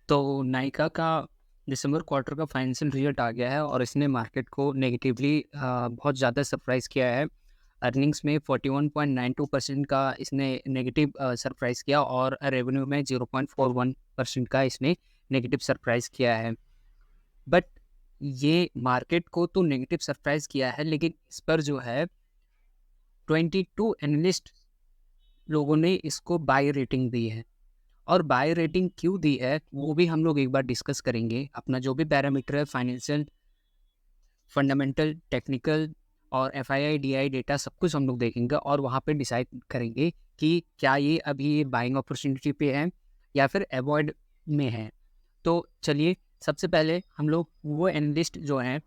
तो नायका का दिसंबर क्वार्टर का फाइनेंशियल रिजल्ट आ गया है और इसने मार्केट को नेगेटिवली बहुत ज़्यादा सरप्राइज़ किया है। अर्निंग्स में 41.92% का इसने नेगेटिव सरप्राइज़ किया और रेवेन्यू में 0.41% का इसने नेगेटिव सरप्राइज़ किया है। बट ये मार्केट को तो नेगेटिव सरप्राइज़ किया है, लेकिन इस पर जो है 22 एनालिस्ट लोगों ने इसको बाय रेटिंग दी है। और बाय रेटिंग क्यों दी है वो भी हम लोग एक बार डिस्कस करेंगे। अपना जो भी पैरामीटर है, फाइनेंशियल, फंडामेंटल, टेक्निकल और एफआईआई डीआई डेटा, सब कुछ हम लोग देखेंगे और वहाँ पे डिसाइड करेंगे कि क्या ये अभी बाइंग अपॉर्चुनिटी पे है या फिर अवॉइड में है। तो चलिए, सबसे पहले हम लोग वो एनालिस्ट जो हैं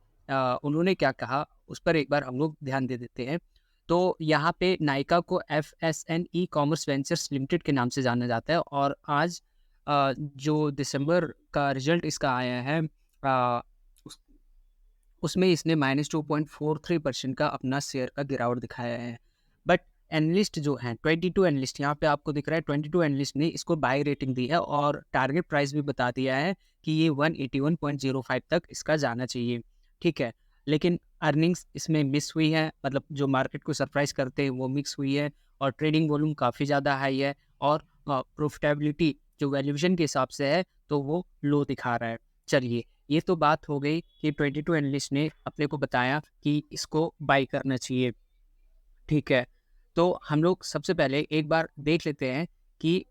उन्होंने क्या कहा उस पर एक बार हम लोग ध्यान दे देते हैं। तो यहाँ पे नायका को FSN e commerce ventures limited के नाम से जाना जाता है और आज जो दिसंबर का रिजल्ट इसका आया है, उस उसमें इसने -2.43% का अपना शेयर का गिरावट दिखाया है। बट एनालिस्ट जो हैं 22 एनालिस्ट, यहाँ पे आपको दिख रहा है 22 एनालिस्ट ने इसको बाय रेटिंग दी है और टारगेट प्राइस भी बता दिया है कि ये 181.05 तक इसका जाना चाहिए। ठीक है, लेकिन अर्निंग्स इसमें मिस हुई है, मतलब जो मार्केट को सरप्राइज करते हैं वो मिक्स हुई है और ट्रेडिंग वॉल्यूम काफ़ी ज़्यादा हाई है और प्रॉफिटेबिलिटी जो वैल्यूएशन के हिसाब से है तो वो लो दिखा रहा है। चलिए, ये तो बात हो गई कि 22 एनालिस्ट ने अपने को बताया कि इसको बाय करना चाहिए। ठीक है, तो हम लोग सबसे पहले एक बार देख लेते हैं कि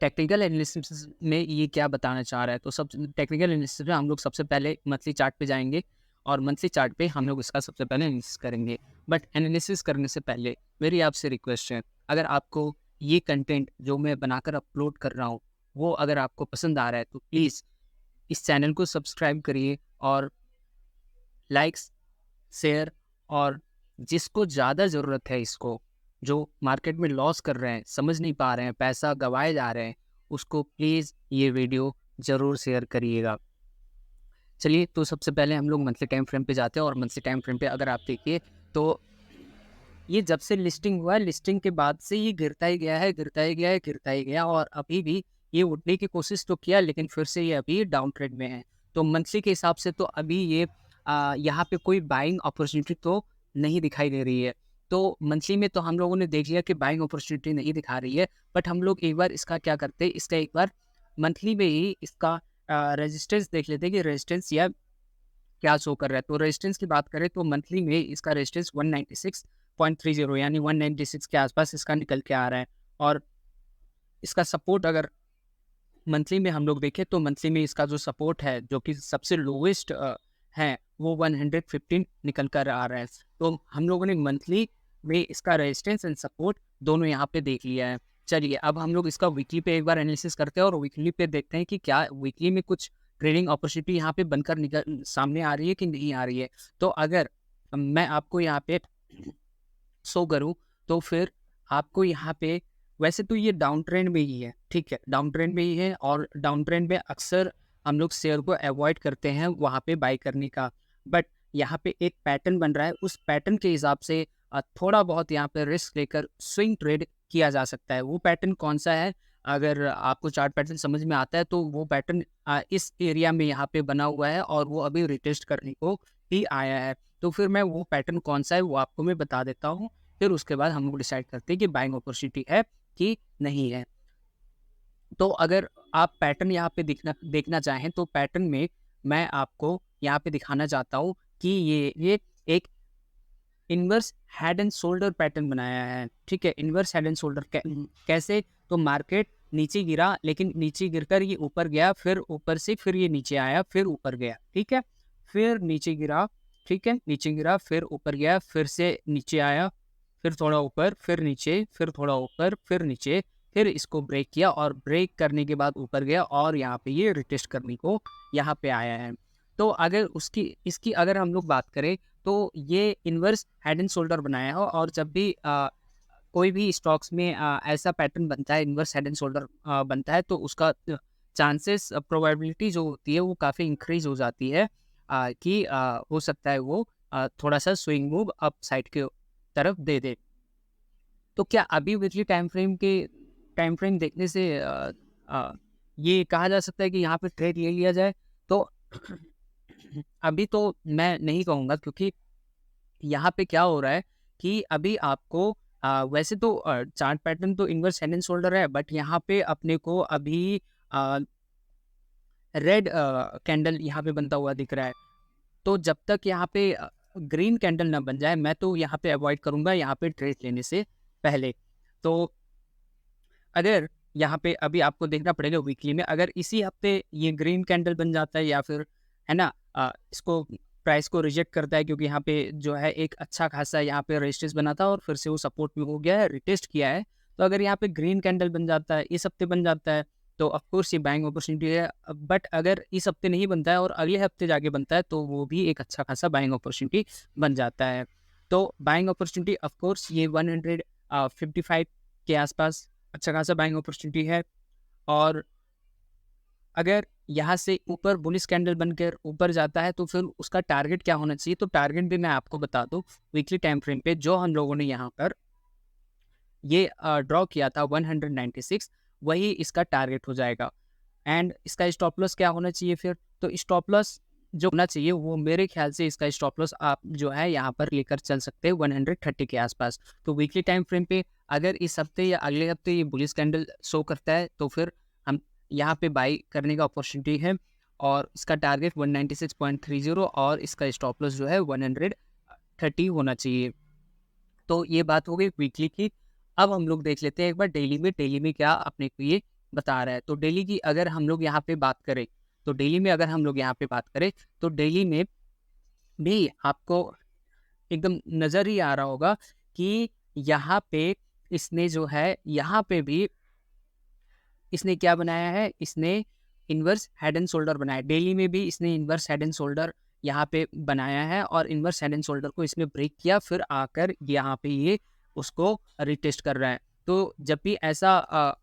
टेक्निकल एनालिसिस में ये क्या बताना चाह रहा है। तो सब टेक्निकल एनालिसिस में हम लोग सबसे पहले मंथली चार्ट पे जाएंगे और मंथली चार्ट पे हम लोग इसका सबसे पहले एनालिसिस करेंगे। बट एनालिसिस करने से पहले मेरी आपसे रिक्वेस्ट है, अगर आपको ये कंटेंट जो मैं बनाकर अपलोड कर रहा हूँ वो अगर आपको पसंद आ रहा है तो प्लीज़ इस चैनल को सब्सक्राइब करिए और लाइक्स, शेयर, और जिसको ज़्यादा ज़रूरत है इसको, जो मार्केट में लॉस कर रहे हैं, समझ नहीं पा रहे हैं, पैसा गँवाए जा रहे हैं, उसको प्लीज़ ये वीडियो ज़रूर शेयर करिएगा। चलिए, तो सबसे पहले हम लोग मंथली टाइम फ्रेम पे जाते हैं और मंथली टाइम फ्रेम पे अगर आप देखिए तो ये जब से लिस्टिंग हुआ है, लिस्टिंग के बाद से ये गिरता ही गया है, गिरता ही गया है, गिरता ही गया और अभी भी ये उठने की कोशिश तो किया, लेकिन फिर से ये अभी डाउन ट्रेंड में है। तो मंथली के हिसाब से तो अभी ये यहाँ पे कोई बाइंग अपॉर्चुनिटी तो नहीं दिखाई दे रही है। तो मंथली में तो हम लोगों ने देख लिया कि बाइंग अपॉर्चुनिटी नहीं दिखा रही है, बट हम लोग एक बार इसका क्या करते हैं, इसका एक बार मंथली में ही इसका रेजिस्टेंस देख लेते हैं कि रेजिस्टेंस या क्या शो कर रहा है। तो रेजिस्टेंस की बात करें तो मंथली में इसका रेजिस्टेंस 196.30 यानी 196 के आसपास इसका निकल के आ रहा है और इसका सपोर्ट अगर मंथली में हम लोग देखें तो मंथली में इसका जो सपोर्ट है जो कि सबसे लोवेस्ट है वो 115 निकल कर आ रहा है। तो हम लोगों ने मंथली में इसका रेजिस्टेंस एंड सपोर्ट दोनों यहाँ पे देख लिया है। चलिए, अब हम लोग इसका वीकली पे एक बार एनालिसिस करते हैं और वीकली पे देखते हैं कि क्या वीकली में कुछ ट्रेडिंग अपॉर्चुनिटी यहाँ पे बनकर निकल सामने आ रही है कि नहीं आ रही है। तो अगर मैं आपको यहाँ पे शो करूँ तो फिर आपको यहाँ पे, वैसे तो ये डाउन ट्रेंड में ही है, ठीक है, डाउन ट्रेंड में ही है और डाउन ट्रेंड में अक्सर हम लोग शेयर को अवॉइड करते हैं वहाँ पे बाय करने का। बट यहाँ पे एक पैटर्न बन रहा है, उस पैटर्न के हिसाब से थोड़ा बहुत यहाँ पे रिस्क लेकर स्विंग ट्रेड किया जा सकता है। वो पैटर्न कौन सा है, अगर आपको चार्ट पैटर्न समझ में आता है तो वो पैटर्न इस एरिया में यहाँ पे बना हुआ है और वो अभी रिटेस्ट करने को ही आया है। तो फिर मैं वो पैटर्न कौन सा है वो आपको मैं बता देता हूँ, फिर उसके बाद हम लोग डिसाइड करते हैं कि बाइंग अपॉर्चुनिटी है कि नहीं है। तो अगर आप पैटर्न यहाँ पे देखना चाहें तो पैटर्न में मैं आपको यहाँ पे दिखाना चाहता हूँ कि ये एक inverse head and shoulder pattern बनाया है। ठीक है, इन्वर्स हेड एंड शोल्डर कैसे, तो मार्केट नीचे गिरा, लेकिन नीचे गिरकर ये ऊपर गया, फिर ऊपर से फिर ये नीचे आया, फिर ऊपर गया, ठीक है, फिर नीचे गिरा, ठीक है, नीचे गिरा, फिर ऊपर गया, फिर से नीचे आया, फिर थोड़ा ऊपर, फिर नीचे, फिर थोड़ा ऊपर, फिर नीचे, फिर इसको ब्रेक किया और ब्रेक करने के बाद ऊपर गया और यहाँ पे ये रिटेस्ट करने को यहाँ पे आया है। तो अगर इसकी अगर हम लोग बात करें तो ये इन्वर्स हेड एंड शोल्डर बनाया हो और जब भी कोई भी स्टॉक्स में ऐसा पैटर्न बनता है, इन्वर्स हेड एंड शोल्डर बनता है, तो उसका चांसेस प्रोबेबिलिटी जो होती है वो काफ़ी इंक्रीज हो जाती है कि हो सकता है वो थोड़ा सा स्विंग मूव अप साइड के तरफ दे दे। तो क्या अभी वीकली टाइम फ्रेम देखने से ये कहा जा सकता है कि यहाँ पे ट्रेड ले लिया जाए? तो अभी तो मैं नहीं कहूँगा, क्योंकि यहाँ पे क्या हो रहा है कि अभी आपको वैसे तो चार्ट पैटर्न तो इनवर्स हेड एंड शोल्डर है, बट यहाँ पे अपने को अभी रेड कैंडल यहाँ पे बनता हुआ दिख रहा है। तो जब तक यहाँ पे ग्रीन कैंडल ना बन जाए, मैं तो यहाँ पे अवॉइड करूँगा यहाँ पे ट्रेड लेने से पहले। तो अगर यहाँ पे अभी आपको देखना पड़ेगा वीकली में, अगर इसी हफ्ते ये ग्रीन कैंडल बन जाता है या फिर है ना इसको प्राइस को रिजेक्ट करता है, क्योंकि यहाँ पे जो है एक अच्छा खासा यहाँ पे रेजिस्टेंस बना था और फिर से वो सपोर्ट में हो गया है, रिटेस्ट किया है। तो अगर यहाँ पे ग्रीन कैंडल बन जाता है, इस हफ्ते बन जाता है, तो ऑफकोर्स ये बाइंग अपॉर्चुनिटी है। बट अगर इस हफ्ते नहीं बनता है और अगले हफ्ते जाके बनता है, तो वो भी एक अच्छा खासा बाइंग अपॉर्चुनिटी बन जाता है। तो बाइंग अपॉर्चुनिटी ऑफकोर्स ये 155 के आसपास अच्छा खासा बाइंग अपॉर्चुनिटी है। और अगर यहाँ से ऊपर बुलिश कैंडल बनकर ऊपर जाता है, तो फिर उसका टारगेट क्या होना चाहिए? तो टारगेट भी मैं आपको बता दूं, वीकली टाइम फ्रेम पे जो हम लोगों ने यहाँ पर ये ड्रॉ किया था 196, वही इसका टारगेट हो जाएगा। एंड इसका स्टॉप लॉस क्या होना चाहिए फिर? तो स्टॉप लॉस जो होना चाहिए वो मेरे ख्याल से इसका स्टॉप लॉस आप जो है यहाँ पर लेकर चल सकते हैं 130 के आसपास। तो वीकली टाइम फ्रेम पे अगर इस हफ्ते या अगले हफ्ते ये बुलिश कैंडल शो करता है, तो फिर हम यहाँ पे बाई करने का अपॉर्चुनिटी है। और इसका टारगेट 196.30 और इसका स्टॉप लॉस जो है 130 होना चाहिए। तो ये बात हो गई वीकली की। अब हम लोग देख लेते हैं एक बार डेली में, डेली में क्या अपने को ये बता रहा है। तो डेली की अगर हम लोग यहाँ पे बात करें, तो डेली में अगर हम लोग यहाँ पे बात करें, तो डेली में भी आपको एकदम नज़र ही आ रहा होगा कि यहाँ पे इसने जो है, यहाँ पे भी इसने क्या बनाया है, इसने इन्वर्स हेड एंड शोल्डर बनाया है। डेली में भी इसने इन्वर्स हेड एंड शोल्डर यहाँ पे बनाया है और इन्वर्स हेड एंड शोल्डर को इसने ब्रेक किया, फिर आकर यहाँ पे ये उसको रिटेस्ट कर रहा है। तो जब भी ऐसा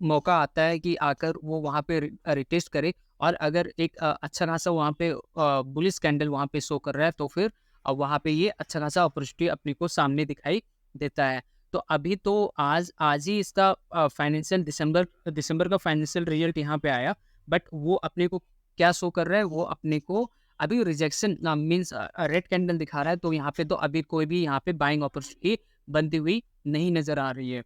मौका आता है कि आकर वो वहाँ पे रिटेस्ट करे, और अगर एक अच्छा खासा वहाँ पे बुलिश कैंडल वहाँ पे शो कर रहा है, तो फिर वहाँ पे ये अच्छा खासा अपॉर्चुनिटी अपने को सामने दिखाई देता है। तो अभी तो आज आज ही इसका फाइनेंशियल दिसंबर का फाइनेंशियल रिजल्ट यहाँ पे आया, बट वो अपने को क्या शो कर रहा है, वो अपने को अभी रिजेक्शन मींस रेड कैंडल दिखा रहा है। तो यहाँ पे तो अभी कोई भी यहाँ पे बाइंग अपॉर्चुनिटी बनती हुई नहीं नजर आ रही है।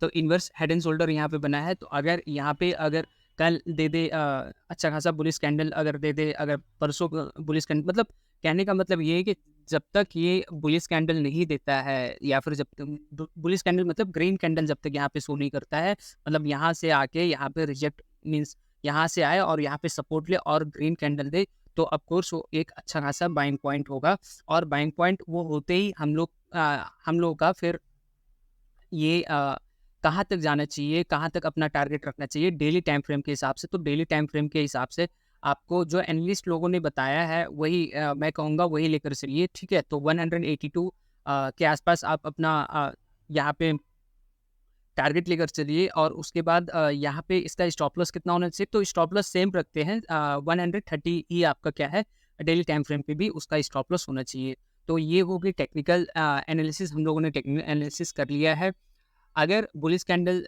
तो इन्वर्स हेड एंड शोल्डर यहाँ पे बना है। तो अगर यहाँ पे अगर कल दे दे अच्छा खासा बुलिश कैंडल अगर दे दे, अगर परसों बुलिश कैंडल, मतलब कहने का मतलब ये है कि जब तक ये बुलिश कैंडल नहीं देता है, या फिर जब तक बुलिश कैंडल मतलब ग्रीन कैंडल जब तक यहाँ पे शो नहीं करता है, मतलब यहाँ से आके यहाँ पे रिजेक्ट मीन्स यहाँ से आए और यहाँ पे सपोर्ट ले और ग्रीन कैंडल दे, तो ऑफकोर्स वो एक अच्छा खासा बाइंग पॉइंट होगा। और बाइंग पॉइंट वो होते ही हम लोग का फिर ये कहाँ तक जाना चाहिए, कहाँ तक अपना टारगेट रखना चाहिए डेली टाइम फ्रेम के हिसाब से। तो डेली टाइम फ्रेम के हिसाब से आपको जो एनालिस्ट लोगों ने बताया है वही मैं कहूँगा वही लेकर चलिए, ठीक है। तो 182 के आसपास आप अपना यहाँ पे टारगेट लेकर चलिए। और उसके बाद यहाँ पे इसका स्टॉप लॉस कितना होना चाहिए? तो स्टॉप लॉस सेम रखते हैं, 130 ही आपका क्या है डेली टाइम फ्रेम पे भी उसका स्टॉप लॉस होना चाहिए। तो ये हो गई टेक्निकल एनालिसिस, हम लोगों ने टेक्निकल एनालिसिस कर लिया है। अगर बुलिश कैंडल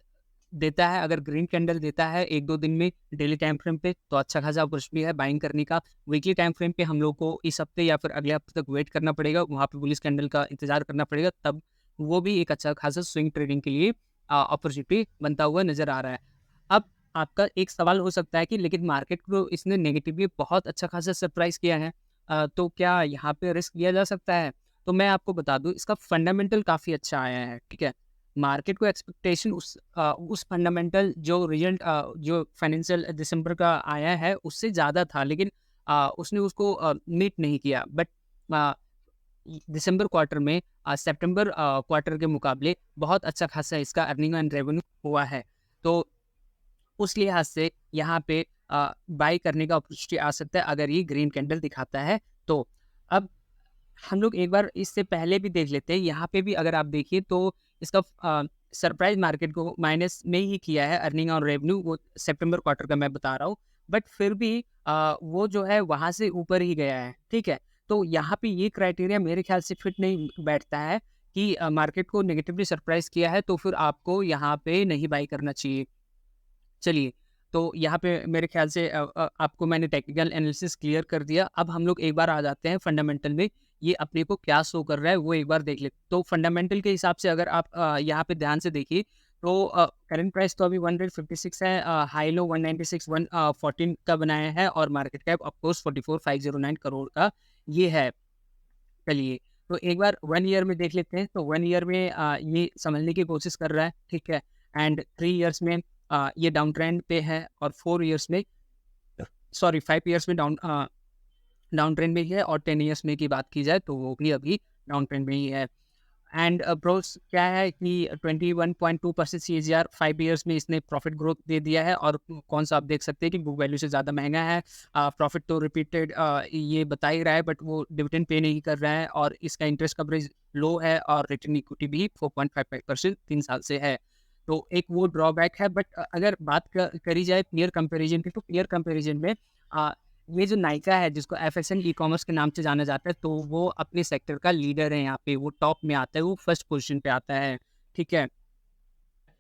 देता है, अगर ग्रीन कैंडल देता है 1-2 दिन में डेली टाइम फ्रेम पे, तो अच्छा खासा अपॉर्चुनिटी है बाइंग करने का। वीकली टाइम फ्रेम पे हम लोग को इस हफ्ते या फिर अगले हफ्ते तक वेट करना पड़ेगा, वहाँ पे बुलिश कैंडल का इंतजार करना पड़ेगा, तब वो भी एक अच्छा खासा स्विंग ट्रेडिंग के लिए अपॉर्चुनिटी बनता हुआ नजर आ रहा है। अब आपका एक सवाल हो सकता है कि लेकिन मार्केट को इसने नेगेटिवली बहुत अच्छा खासा सरप्राइज किया है, तो क्या यहाँ पे रिस्क लिया जा सकता है? तो मैं आपको बता दूं, इसका फंडामेंटल काफ़ी अच्छा आया है, ठीक है। मार्केट को एक्सपेक्टेशन उस फंडामेंटल जो रिजल्ट जो फाइनेंशियल दिसंबर का आया है उससे ज़्यादा था, लेकिन उसने उसको मीट नहीं किया। बट दिसंबर क्वार्टर में सितंबर क्वार्टर के मुकाबले बहुत अच्छा खासा इसका अर्निंग एंड रेवेन्यू हुआ है। तो उस लिहाज से यहाँ पे बाई करने का अपॉर्चुनिटी आ सकता है अगर ये ग्रीन कैंडल दिखाता है तो। अब हम लोग एक बार इससे पहले भी देख लेते हैं, यहाँ पे भी अगर आप देखिए तो इसका सरप्राइज मार्केट को माइनस में ही किया है अर्निंग और रेवेन्यू, वो सितंबर क्वार्टर का मैं बता रहा हूँ। बट फिर भी वो जो है वहाँ से ऊपर ही गया है, ठीक है। तो यहाँ पे ये क्राइटेरिया मेरे ख्याल से फिट नहीं बैठता है कि मार्केट को नेगेटिवली सरप्राइज किया है तो फिर आपको यहाँ पे नहीं बाई करना चाहिए। चलिए, तो यहाँ पे मेरे ख्याल से आपको मैंने टेक्निकल एनालिसिस क्लियर कर दिया। अब हम लोग एक बार आ जाते हैं फंडामेंटल में, ये अपने को क्या शो कर रहा है वो एक बार देख लेते। तो फंडामेंटल के हिसाब से अगर आप यहाँ पे ध्यान से देखिए, तो करंट प्राइस तो अभी 156 है, हाई लो 196 14 का बनाया है, और market cap of course 44,509 crore का ये है। चलिए, तो एक बार 1 ईयर में देख लेते हैं। तो 1 ईयर में ये समझने की कोशिश कर रहा है, ठीक है। एंड 3 ईयर्स में ये डाउन ट्रेंड पे है, और 4 ईयर्स में, सॉरी 5 ईयर्स में डाउन ट्रेंड में ही है, और 10 ईयर्स में की बात की जाए तो वो भी अभी डाउन ट्रेंड में ही है। एंड ब्रोस क्या है कि 21.2% सीएजीआर 5 ईयर्स में इसने प्रॉफिट ग्रोथ दे दिया है, और कौन सा आप देख सकते हैं कि बुक वैल्यू से ज़्यादा महंगा है। प्रॉफिट तो रिपीटेड ये बता ही रहा है, बट वो डिविडेंड पे नहीं कर रहा है, और इसका इंटरेस्ट कवरेज लो है, और रिटर्न इक्विटी भी 4.55% 3 साल से है। तो एक वो ड्रॉबैक है। बट अगर बात करी जाए पीयर कंपैरिजन की, तो पीयर कंपैरिजन में ये जो नायका है, जिसको एफएसएन ई कॉमर्स के नाम से जाना जाता है, तो वो अपने सेक्टर का लीडर है। यहाँ पे वो टॉप में आता है, वो फर्स्ट पोजीशन पे आता है, ठीक है।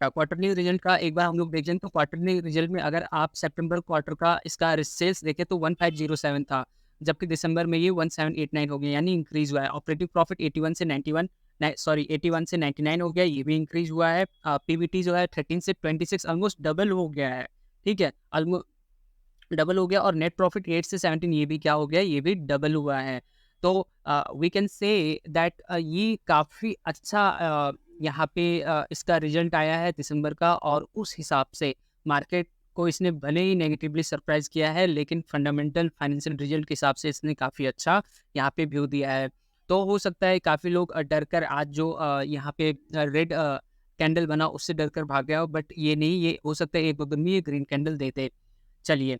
क्वार्टरली रिजल्ट का एक बार हम लोग देख लें, तो क्वार्टरली रिजल्ट में अगर आप सितंबर क्वार्टर का इसका सेल्स देखें तो 1507 था, जबकि दिसंबर में ये 1789 हो गया, यानी इंक्रीज हुआ है। ऑपरेटिंग प्रॉफिट 81 से 91, सॉरी 81 से 99 हो गया, ये भी इंक्रीज हुआ है। पीबीटी जो है 13 से 26 ऑलमोस्ट डबल हो गया है, ठीक है, डबल हो गया। और नेट प्रॉफिट 8 से 17 ये भी क्या हो गया, ये भी डबल हुआ है। तो वी कैन से दैट ये काफ़ी अच्छा यहाँ पे इसका रिजल्ट आया है दिसंबर का, और उस हिसाब से मार्केट को इसने भले ही नेगेटिवली सरप्राइज किया है, लेकिन फंडामेंटल फाइनेंशियल रिजल्ट के हिसाब से इसने काफ़ी अच्छा यहाँ पे व्यू दिया है। तो हो सकता है काफ़ी लोग डर कर आज जो यहाँ पे रेड कैंडल बना उससे डर कर भाग गया हो, बट ये नहीं, ये हो सकता है एक वक्त में ये ग्रीन कैंडल देते। चलिए,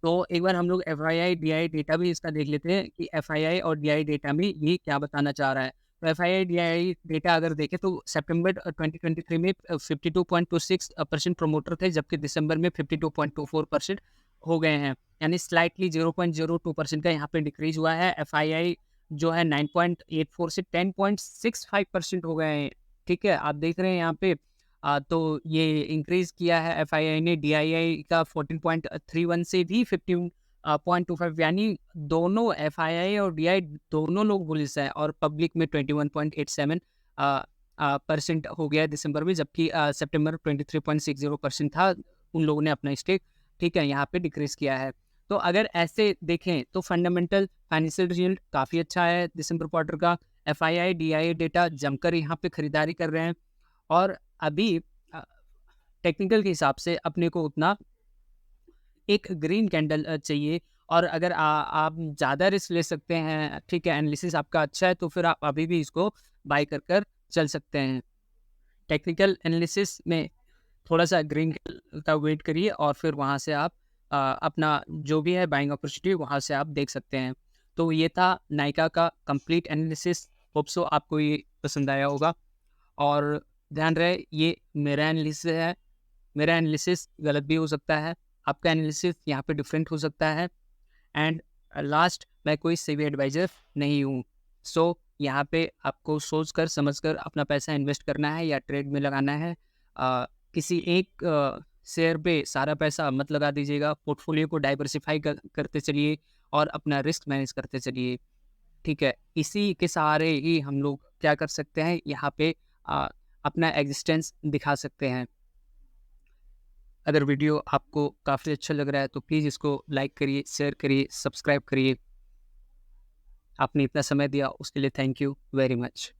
तो एक बार हम लोग एफआईआई डीआई डेटा भी इसका देख लेते हैं कि एफआईआई और डीआई डेटा में ये क्या बताना चाह रहा है। तो एफआईआई डीआई डेटा अगर देखें तो सितंबर 2023 में 52.26% प्रमोटर थे, जबकि दिसंबर में 52.24% हो गए हैं, यानी स्लाइटली 0.02% का यहाँ पे डिक्रीज हुआ है। एफआईआई जो है 9.84 से 10.65% हो गए हैं, ठीक है। आप देख रहे हैं यहाँ पे तो ये इंक्रीज़ किया है एफआईआई ने। डीआईआई का 14.31 से भी 15.25, यानी दोनों एफआईआई और डीआई दोनों लोग बुलिश हैं, और पब्लिक में 21.87 परसेंट हो गया है दिसंबर में, जबकि सितंबर 23.60% था। उन लोगों ने अपना स्टेक, ठीक है, यहाँ पे डिक्रीज़ किया है। तो अगर ऐसे देखें तो फंडामेंटल फाइनेंशियल रिजल्ट काफ़ी अच्छा है दिसंबर क्वार्टर का। एफआईआई डीआई डेटा जमकर यहाँ पे खरीदारी कर रहे हैं, और अभी टेक्निकल के हिसाब से अपने को उतना एक ग्रीन कैंडल चाहिए। और अगर आप ज़्यादा रिस्क ले सकते हैं, ठीक है, एनालिसिस आपका अच्छा है, तो फिर आप अभी भी इसको बाय कर चल सकते हैं। टेक्निकल एनालिसिस में थोड़ा-सा ग्रीन का वेट करिए, और फिर वहाँ से आप अपना जो भी है बाइंग अपॉर्चुनिटी वहाँ से आप देख सकते हैं। तो ये था नायका का कंप्लीट एनालिसिस। होप सो आपको ये पसंद आया होगा, और ध्यान रहे ये मेरा एनालिसिस है, मेरा एनालिसिस गलत भी हो सकता है, आपका एनालिसिस यहाँ पे डिफरेंट हो सकता है। एंड लास्ट, मैं कोई सेबी एडवाइज़र नहीं हूँ। सो यहाँ पे आपको सोच कर समझ कर अपना पैसा इन्वेस्ट करना है या ट्रेड में लगाना है। किसी एक शेयर पे सारा पैसा मत लगा दीजिएगा, पोर्टफोलियो को डाइवर्सिफाई करते चलिए, और अपना रिस्क मैनेज करते चलिए, ठीक है। इसी के सहारे ही हम लोग क्या कर सकते हैं, यहाँ पे अपना एग्जिस्टेंस दिखा सकते हैं। अगर वीडियो आपको काफ़ी अच्छा लग रहा है तो प्लीज़ इसको लाइक करिए, शेयर करिए, सब्सक्राइब करिए। आपने इतना समय दिया उसके लिए थैंक यू वेरी मच।